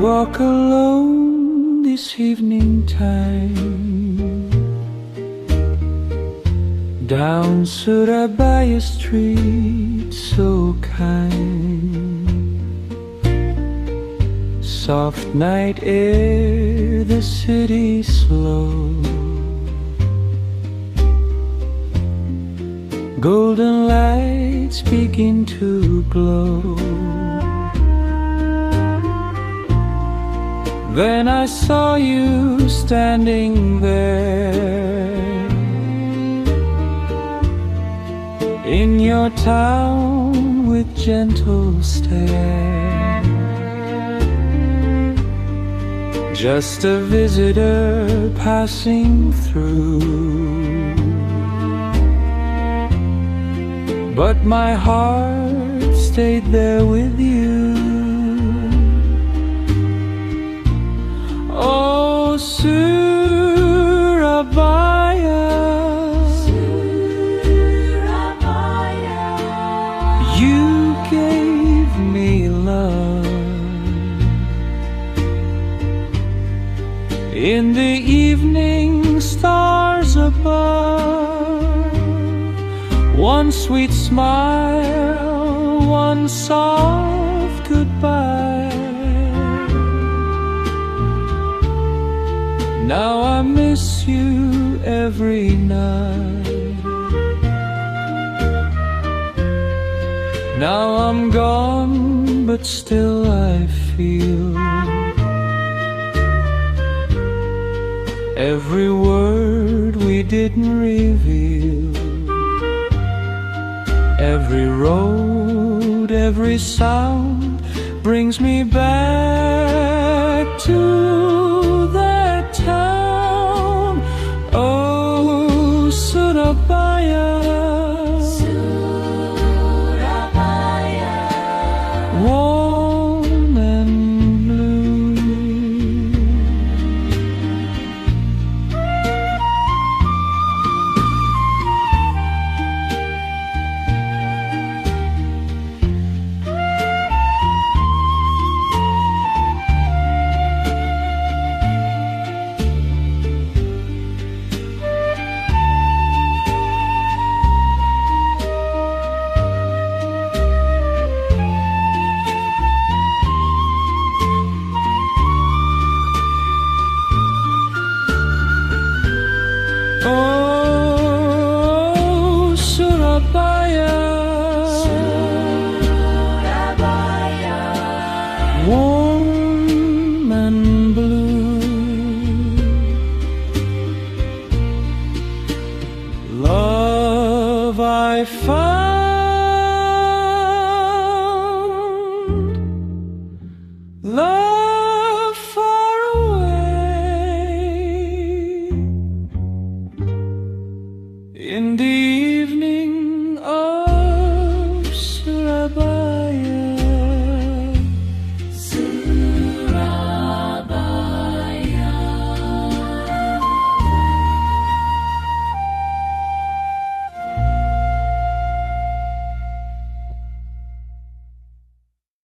walk alone this evening time down Surabaya street so kind. Soft night air, the city slow, golden lights begin to glow. Then I saw you standing there in your town with gentle stare, just a visitor passing through. But my heart stayed there with you. Oh, Surabaya, Surabaya, you gave me love. In the evening, stars above, one sweet smile, one soft goodbye. Now I miss you every night. Now I'm gone, but still I feel every word we didn't reveal. Every road, every sound brings me back to that town. Oh, Surabaya, Surabaya, warm and blue. Oh, Surabaya, Surabaya, warm and blue. Love I find